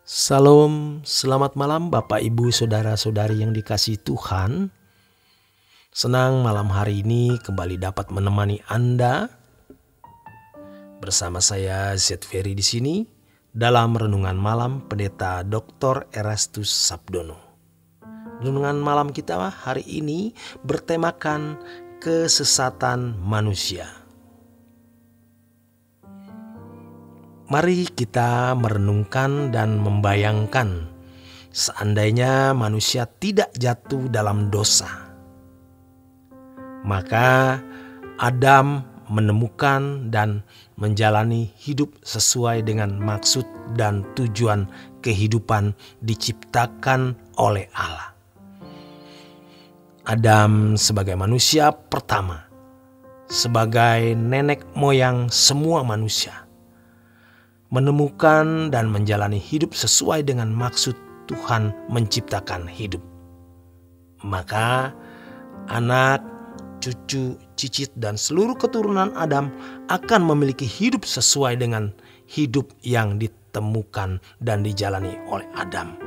Salam, selamat malam Bapak Ibu Saudara-saudari yang dikasihi Tuhan. Senang malam hari ini kembali dapat menemani Anda. Bersama saya Z Ferry di sini dalam renungan malam Pendeta Dr. Erastus Sabdono. Renungan malam kita hari ini bertemakan kesesatan manusia. Mari kita merenungkan dan membayangkan seandainya manusia tidak jatuh dalam dosa. Maka Adam menemukan dan menjalani hidup sesuai dengan maksud dan tujuan kehidupan diciptakan oleh Allah. Adam sebagai manusia pertama, sebagai nenek moyang semua manusia, menemukan dan menjalani hidup sesuai dengan maksud Tuhan menciptakan hidup. Maka anak, cucu, cicit dan seluruh keturunan Adam akan memiliki hidup sesuai dengan hidup yang ditemukan dan dijalani oleh Adam.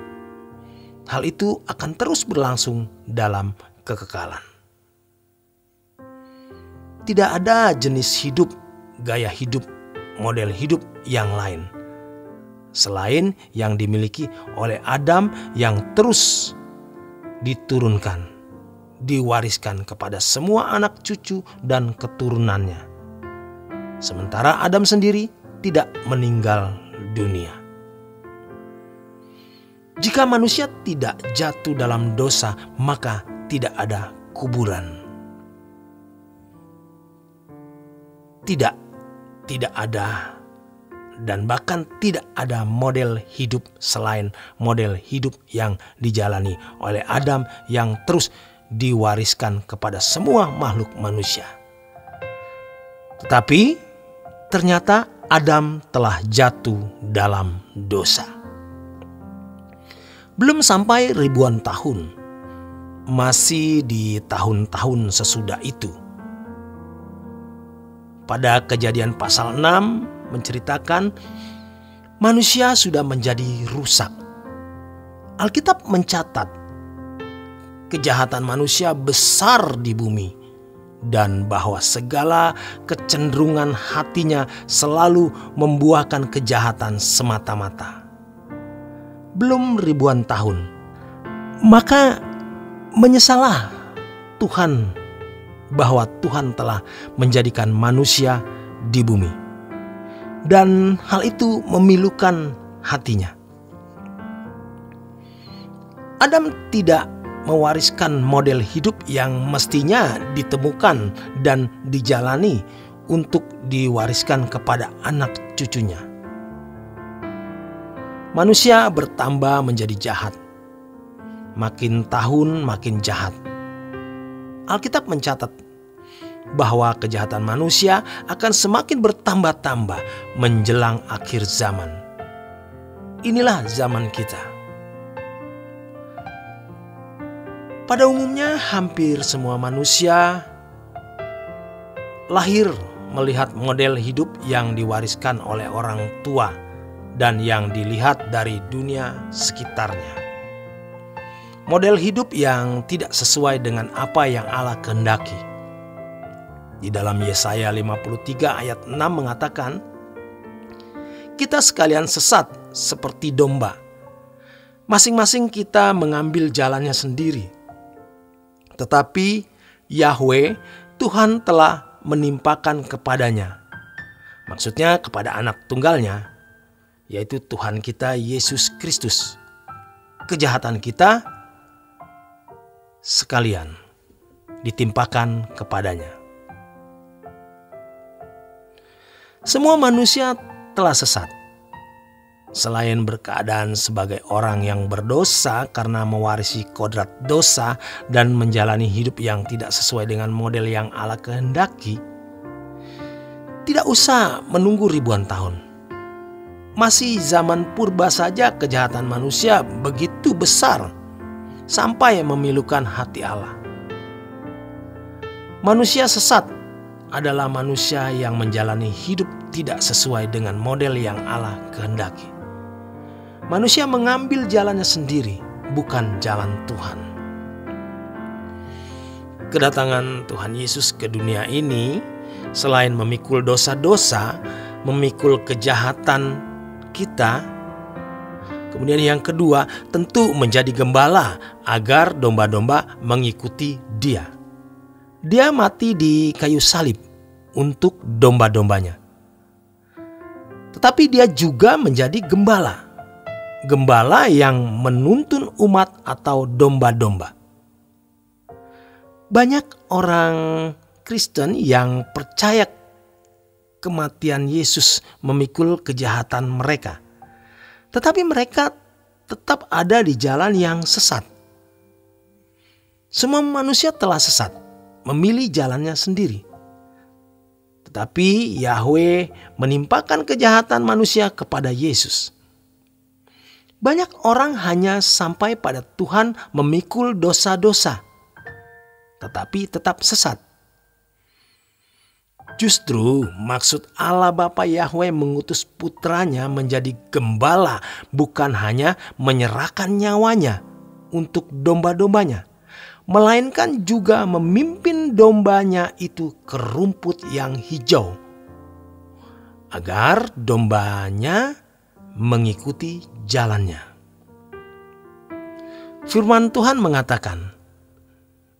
Hal itu akan terus berlangsung dalam kekekalan. Tidak ada jenis hidup, gaya hidup, model hidup yang lain selain yang dimiliki oleh Adam yang terus diturunkan, diwariskan kepada semua anak cucu dan keturunannya. Sementara Adam sendiri tidak meninggal dunia. Jika manusia tidak jatuh dalam dosa, maka tidak ada kuburan. Tidak ada dan bahkan tidak ada model hidup selain model hidup yang dijalani oleh Adam yang terus diwariskan kepada semua makhluk manusia. Tetapi ternyata Adam telah jatuh dalam dosa. Belum sampai ribuan tahun, masih di tahun-tahun sesudah itu. Pada Kejadian pasal 6 menceritakan manusia sudah menjadi rusak. Alkitab mencatat kejahatan manusia besar di bumi dan bahwa segala kecenderungan hatinya selalu membuahkan kejahatan semata-mata. Belum ribuan tahun, maka menyesallah Tuhan bahwa Tuhan telah menjadikan manusia di bumi. Dan hal itu memilukan hatinya. Adam tidak mewariskan model hidup yang mestinya ditemukan dan dijalani untuk diwariskan kepada anak cucunya. Manusia bertambah menjadi jahat. Makin tahun makin jahat. Alkitab mencatat bahwa kejahatan manusia akan semakin bertambah-tambah menjelang akhir zaman. Inilah zaman kita. Pada umumnya hampir semua manusia lahir melihat model hidup yang diwariskan oleh orang tua dan yang dilihat dari dunia sekitarnya. Model hidup yang tidak sesuai dengan apa yang Allah kehendaki. Di dalam Yesaya 53 ayat 6 mengatakan, kita sekalian sesat seperti domba. Masing-masing kita mengambil jalannya sendiri. Tetapi Yahweh Tuhan telah menimpakan kepadanya. Maksudnya kepada anak tunggalnya, yaitu Tuhan kita Yesus Kristus. Kejahatan kita sekalian ditimpakan kepadanya. Semua manusia telah sesat. Selain berkeadaan sebagai orang yang berdosa karena mewarisi kodrat dosa dan menjalani hidup yang tidak sesuai dengan model yang Allah kehendaki, tidak usah menunggu ribuan tahun. Masih zaman purba saja kejahatan manusia begitu besar sampai memilukan hati Allah. Manusia sesat adalah manusia yang menjalani hidup tidak sesuai dengan model yang Allah kehendaki. Manusia mengambil jalannya sendiri, bukan jalan Tuhan. Kedatangan Tuhan Yesus ke dunia ini selain memikul dosa-dosa, memikul kejahatan kita, kemudian yang kedua tentu menjadi gembala agar domba-domba mengikuti Dia. Dia mati di kayu salib untuk domba-dombanya. Tetapi Dia juga menjadi gembala. Gembala yang menuntun umat atau domba-domba. Banyak orang Kristen yang percaya kematian Yesus memikul kejahatan mereka. Tetapi mereka tetap ada di jalan yang sesat. Semua manusia telah sesat, memilih jalannya sendiri. Tetapi Yahweh menimpakan kejahatan manusia kepada Yesus. Banyak orang hanya sampai pada Tuhan memikul dosa-dosa, tetapi tetap sesat. Justru maksud Allah Bapa Yahweh mengutus putranya menjadi gembala bukan hanya menyerahkan nyawanya untuk domba-dombanya, melainkan juga memimpin dombanya itu ke rumput yang hijau, agar dombanya mengikuti jalannya. Firman Tuhan mengatakan,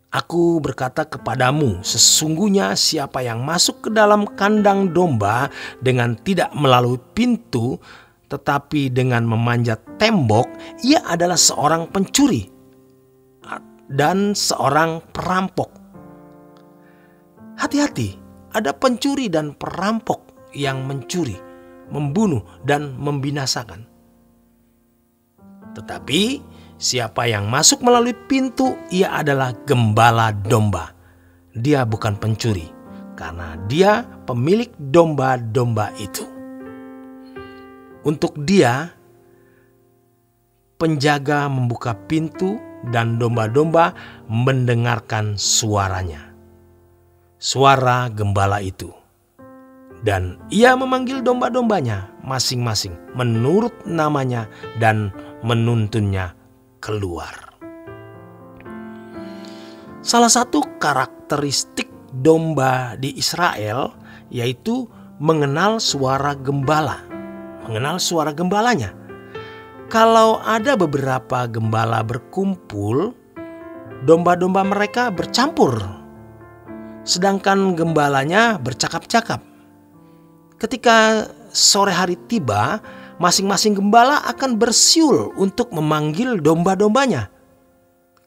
Aku berkata kepadamu, sesungguhnya siapa yang masuk ke dalam kandang domba dengan tidak melalui pintu, tetapi dengan memanjat tembok, ia adalah seorang pencuri dan seorang perampok. Hati-hati, ada pencuri dan perampok yang mencuri, membunuh dan membinasakan. Tetapi siapa yang masuk melalui pintu, ia adalah gembala domba. Dia bukan pencuri, karena dia pemilik domba-domba itu. Untuk dia, penjaga membuka pintu dan domba-domba mendengarkan suaranya. Suara gembala itu. Dan ia memanggil domba-dombanya masing-masing menurut namanya dan menuntunnya keluar. Salah satu karakteristik domba di Israel yaitu mengenal suara gembala, mengenal suara gembalanya. Kalau ada beberapa gembala berkumpul, domba-domba mereka bercampur, sedangkan gembalanya bercakap-cakap. Ketika sore hari tiba, masing-masing gembala akan bersiul untuk memanggil domba-dombanya.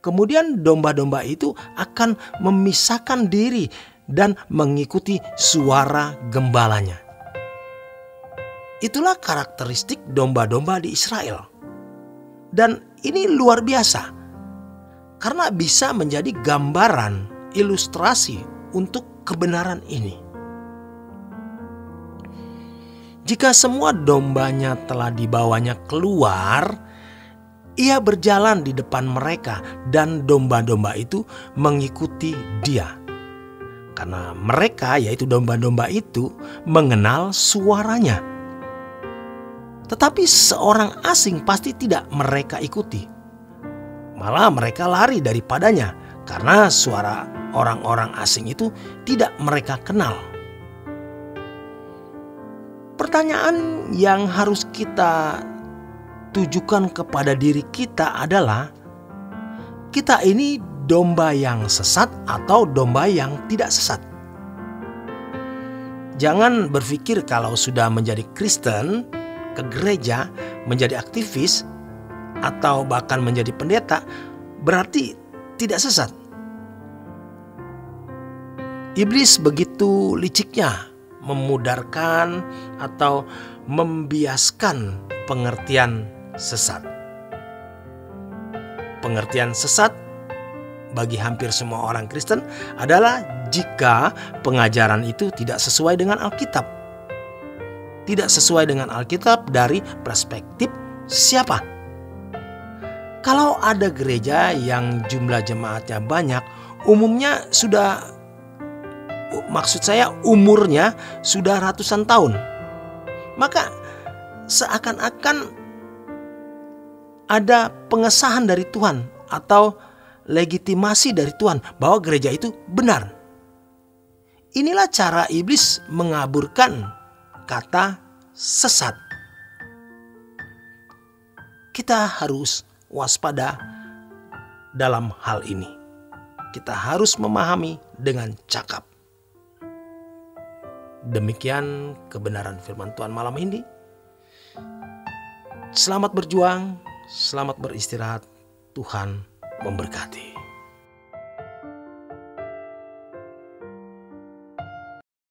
Kemudian domba-domba itu akan memisahkan diri dan mengikuti suara gembalanya. Itulah karakteristik domba-domba di Israel. Dan ini luar biasa, karena bisa menjadi gambaran, ilustrasi untuk kebenaran ini. Jika semua dombanya telah dibawanya keluar, ia berjalan di depan mereka dan domba-domba itu mengikuti dia. Karena mereka, yaitu domba-domba itu, mengenal suaranya. Tetapi seorang asing pasti tidak mereka ikuti. Malah mereka lari daripadanya karena suara orang-orang asing itu tidak mereka kenal. Pertanyaan yang harus kita tujukan kepada diri kita adalah, kita ini domba yang sesat atau domba yang tidak sesat? Jangan berpikir kalau sudah menjadi Kristen, ke gereja, menjadi aktivis, atau bahkan menjadi pendeta, berarti tidak sesat. Iblis begitu liciknya memudarkan atau membiaskan pengertian sesat. Pengertian sesat bagi hampir semua orang Kristen adalah jika pengajaran itu tidak sesuai dengan Alkitab. Tidak sesuai dengan Alkitab dari perspektif siapa? Kalau ada gereja yang jumlah jemaatnya banyak, umumnya sudah, maksud saya umurnya sudah ratusan tahun, maka seakan-akan ada pengesahan dari Tuhan atau legitimasi dari Tuhan bahwa gereja itu benar. Inilah cara iblis mengaburkan kata sesat. Kita harus waspada dalam hal ini. Kita harus memahami dengan cakap. Demikian kebenaran firman Tuhan malam ini. Selamat berjuang, selamat beristirahat. Tuhan memberkati.